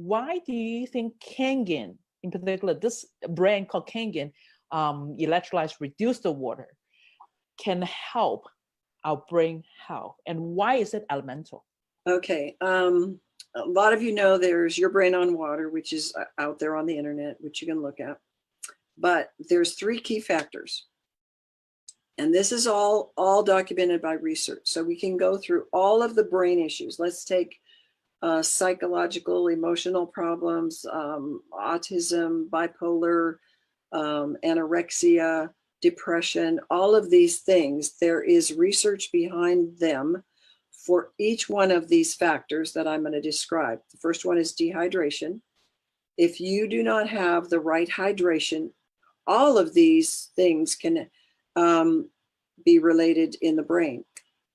why do you think Kangen, in particular, this brand called Kangen, electrolytes reduce the water, can help our brain health, and why is it elemental? Okay, a lot of you know there's Your Brain on Water, which is out there on the internet, which you can look at. But there's 3 key factors. And this is all documented by research. So we can go through all of the brain issues. Let's take psychological, emotional problems, autism, bipolar, anorexia, depression, all of these things. There is research behind them for each one of these factors that I'm going to describe. The first one is dehydration. If you do not have the right hydration, all of these things can be related in the brain.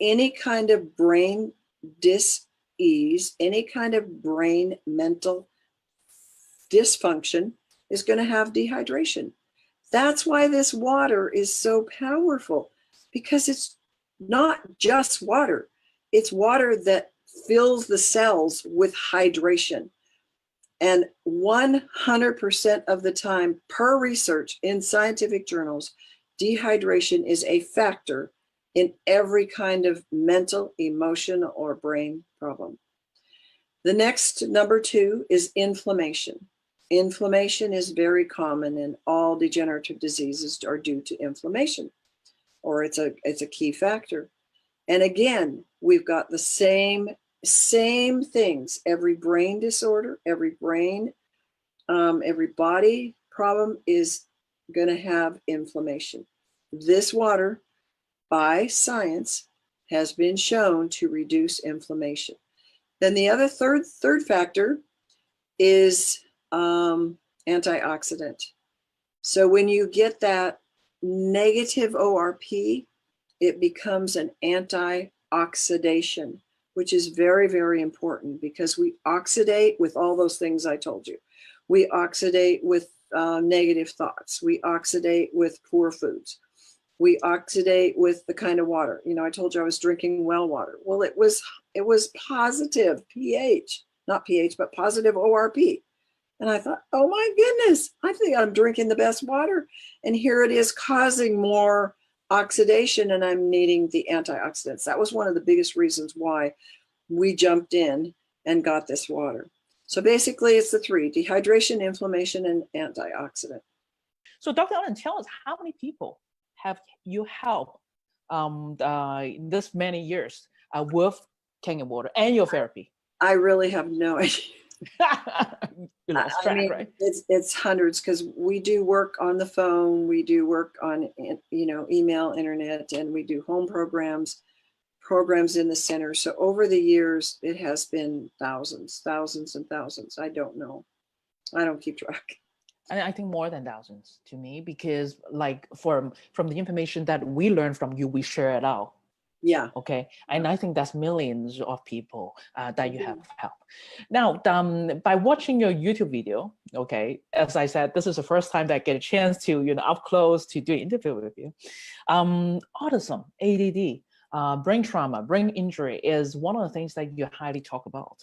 Any kind of brain dis-ease, any kind of brain mental dysfunction is going to have dehydration. That's why this water is so powerful, because it's not just water. It's water that fills the cells with hydration. And 100% of the time, per research in scientific journals, dehydration is a factor in every kind of mental, emotional, or brain problem. The next, number 2, is inflammation. Inflammation is very common, and all degenerative diseases are due to inflammation, or it's a key factor. And again, we've got the same things. Every brain disorder, every body problem is going to have inflammation. This water, by science, has been shown to reduce inflammation. Then the other third factor is antioxidant. So when you get that negative ORP, it becomes an antioxidation, which is very, very important, because we oxidate with all those things I told you. We oxidate with negative thoughts. We oxidate with poor foods. We oxidate with the kind of water. You know, I told you I was drinking well water. Well, it was positive pH, not pH, but positive ORP. And I thought, oh my goodness, I think I'm drinking the best water. And here it is causing more oxidation, and I'm needing the antioxidants. That was one of the biggest reasons why we jumped in and got this water. So basically it's the 3: dehydration, inflammation, and antioxidant. So Dr. Ellen, tell us, how many people have you helped this many years with Kangen water and your therapy? I really have no idea. You lost track, I mean, right? It's hundreds, because we do work on the phone, we do work on email, internet, and we do home programs in the center. So over the years, it has been thousands and thousands. I don't know. I don't keep track. I think more than thousands to me, because like from the information that we learn from you, we share it out. Yeah. Okay. And I think that's millions of people that you have helped. Now, by watching your YouTube video, okay, as I said, this is the first time that I get a chance to, up close to do an interview with you. Autism, ADD, brain trauma, brain injury is one of the things that you highly talk about.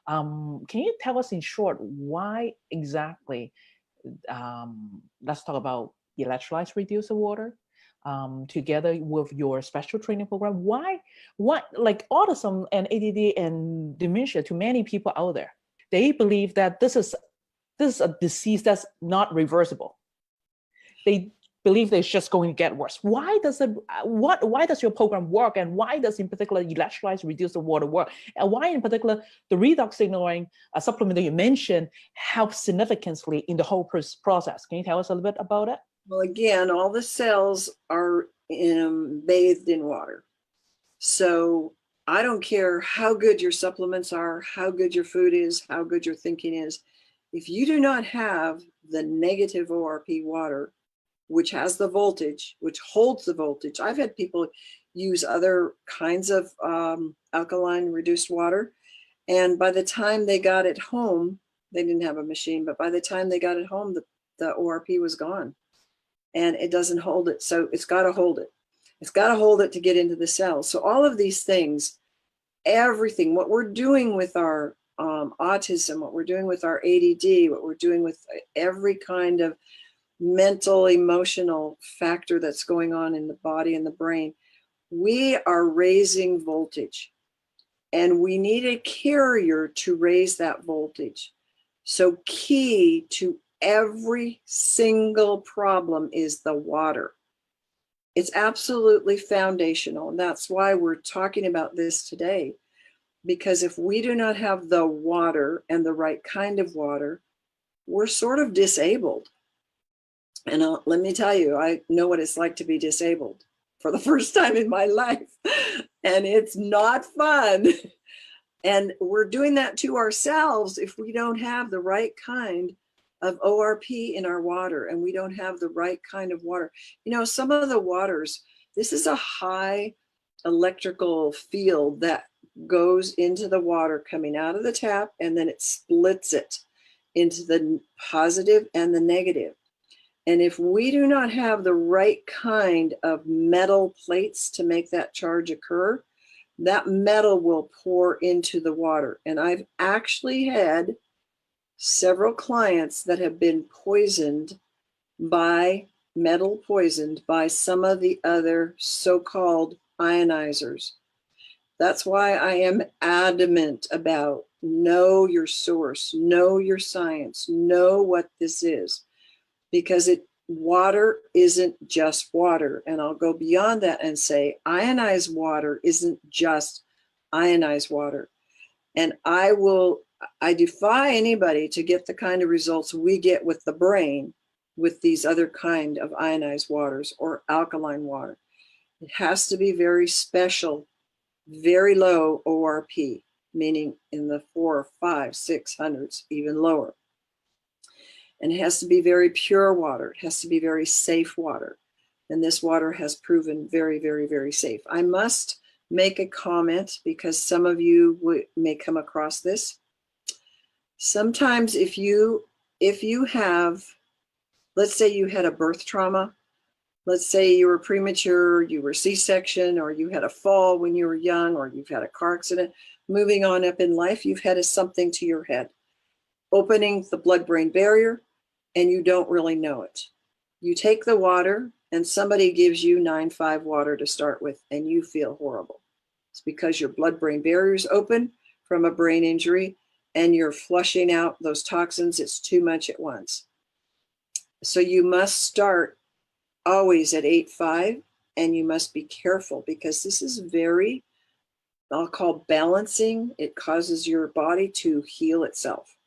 Can you tell us in short why exactly? Let's talk about electrolytes reduce the water. Together with your special training program, why like autism and ADD and dementia, to many people out there, they believe that this is a disease that's not reversible. They believe that it's just going to get worse. Why does your program work, and why does in particular electrolytes reduce the water work, and why in particular the redox signaling supplement that you mentioned helps significantly in the whole process? Can you tell us a little bit about it? Well, again, all the cells are bathed in water. So I don't care how good your supplements are, how good your food is, how good your thinking is. If you do not have the negative ORP water, which has the voltage, which holds the voltage. I've had people use other kinds of alkaline reduced water. And by the time they got it home, they didn't have a machine, but by the time they got it home, the ORP was gone. And it doesn't hold it. So it's got to hold it. It's got to hold it to get into the cells. So all of these things, everything, what we're doing with our autism, what we're doing with our ADD, what we're doing with every kind of mental, emotional factor that's going on in the body and the brain, we are raising voltage. And we need a carrier to raise that voltage. So key to every single problem is the water. It's absolutely foundational. And that's why we're talking about this today. Because if we do not have the water and the right kind of water, we're sort of disabled. And let me tell you, I know what it's like to be disabled for the first time in my life. And it's not fun. And we're doing that to ourselves if we don't have the right kind of ORP in our water, and we don't have the right kind of water. You know, some of the waters, this is a high electrical field that goes into the water coming out of the tap, and then it splits it into the positive and the negative. And if we do not have the right kind of metal plates to make that charge occur, that metal will pour into the water. And I've actually had several clients that have been poisoned by metal, poisoned by some of the other so-called ionizers. That's why I am adamant about know your source, know your science, know what this is, because water isn't just water. And I'll go beyond that and say ionized water isn't just ionized water. And I defy anybody to get the kind of results we get with the brain with these other kind of ionized waters or alkaline water. It has to be very special, very low ORP, meaning in the 4, 5, 600s, even lower. And it has to be very pure water. It has to be very safe water. And this water has proven very, very, very safe. I must make a comment because some of you may come across this. Sometimes if you have, let's say you had a birth trauma, let's say you were premature, you were C-section, or you had a fall when you were young, or you've had a car accident, moving on up in life, you've had something to your head, opening the blood-brain barrier, and you don't really know it. You take the water and somebody gives you 9,5 water to start with, and you feel horrible. It's because your blood-brain barrier is open from a brain injury, and you're flushing out those toxins. It's too much at once. So you must start always at 8.5, and you must be careful because this is very, I'll call balancing. It causes your body to heal itself.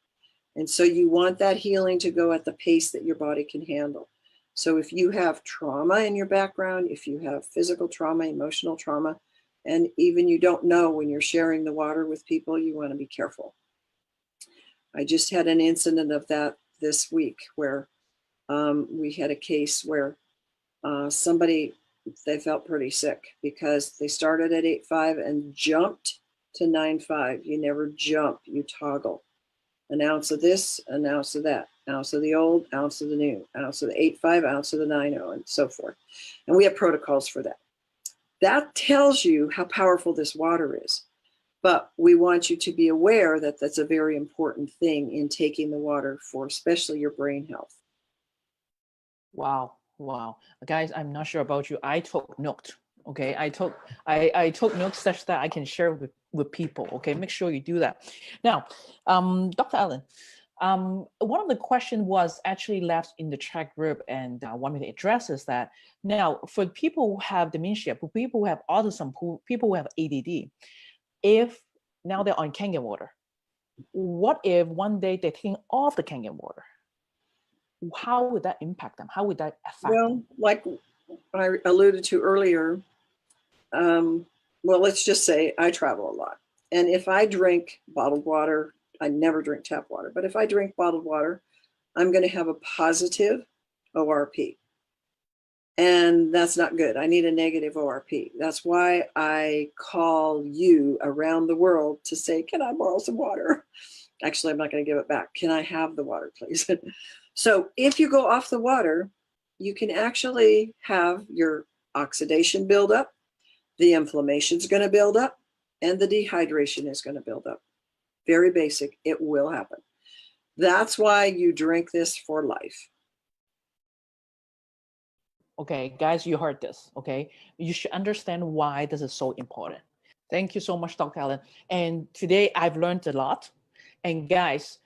And so you want that healing to go at the pace that your body can handle. So if you have trauma in your background, if you have physical trauma, emotional trauma, and even you don't know when you're sharing the water with people, you want to be careful. I just had an incident of that this week where we had a case where somebody, they felt pretty sick because they started at 8.5 and jumped to 9.5. You never jump, you toggle. An ounce of this, an ounce of that, ounce of the old, ounce of the new, ounce of the 8.5, ounce of the 9.0, and so forth. And we have protocols for that. That tells you how powerful this water is. But we want you to be aware that that's a very important thing in taking the water for especially your brain health. Wow. Wow. Guys, I'm not sure about you. I took note. Okay. I took notes such that I can share with people. Okay. Make sure you do that. Now, Dr. Allen, one of the questions was actually left in the chat group, and I wanted to address is that now for people who have dementia, for people who have autism, people who have ADD, if now they're on Kangen water, what if one day they're taking off the Kangen water? How would that impact them? How would that affect them? Like I alluded to earlier, well, let's just say I travel a lot. And if I drink bottled water, I never drink tap water, but if I drink bottled water, I'm going to have a positive ORP. And that's not good. I need a negative ORP. That's why I call you around the world to say, can I borrow some water? Actually, I'm not going to give it back. Can I have the water, please? So if you go off the water, you can actually have your oxidation build up, the inflammation is going to build up, and the dehydration is going to build up. very basic. It will happen. That's why you drink this for life. Okay, guys, you heard this, okay? You should understand why this is so important. Thank you so much, Dr. Allen. And today I've learned a lot. And guys,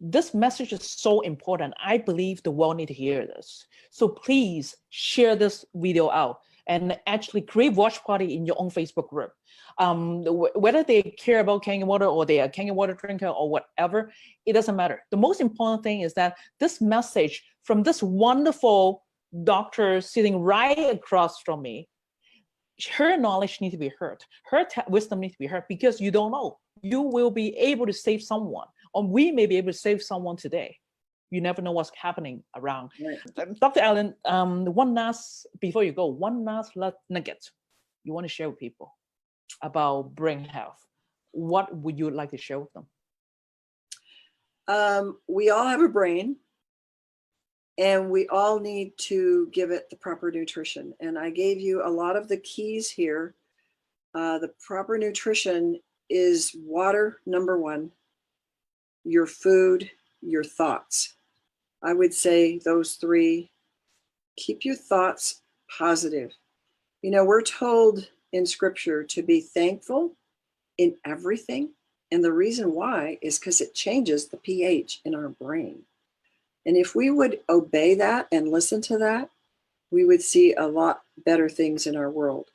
this message is so important. I believe the world need to hear this. So please share this video out and actually create watch party in your own Facebook group. Whether they care about Kangen water or they are Kangen water drinker or whatever, it doesn't matter. The most important thing is that this message from this wonderful doctor sitting right across from me, her knowledge needs to be heard. Her wisdom needs to be heard, because you don't know. You will be able to save someone, or we may be able to save someone today. You never know what's happening around. Right. Dr. Allen, before you go, one last nugget you want to share with people about brain health. What would you like to share with them? We all have a brain, and we all need to give it the proper nutrition. And I gave you a lot of the keys here. The proper nutrition is water, number one, your food, your thoughts. I would say those three. Keep your thoughts positive. You know, we're told in scripture to be thankful in everything. And the reason why is because it changes the pH in our brain. And if we would obey that and listen to that, we would see a lot better things in our world.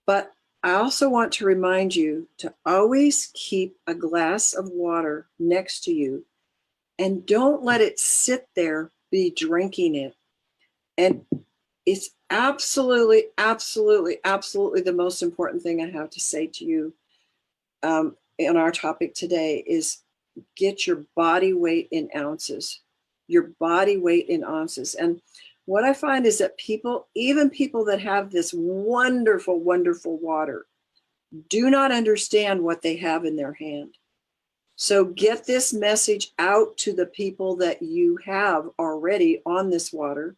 But I also want to remind you to always keep a glass of water next to you, and don't let it sit there, be drinking it. And it's absolutely, absolutely, absolutely the most important thing I have to say to you in our topic today is get your body weight in ounces. Your body weight in ounces. And what I find is that people, even people that have this wonderful, wonderful water, do not understand what they have in their hand. So get this message out to the people that you have already on this water,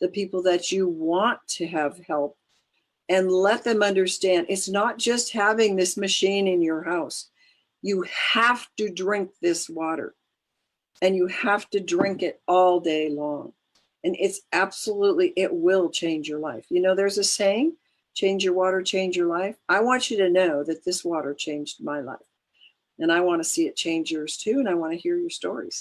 the people that you want to have help, and let them understand it's not just having this machine in your house. You have to drink this water. And you have to drink it all day long. And it's absolutely, it will change your life. You know, there's a saying, change your water, change your life. I want you to know that this water changed my life. And I want to see it change yours too. And I want to hear your stories.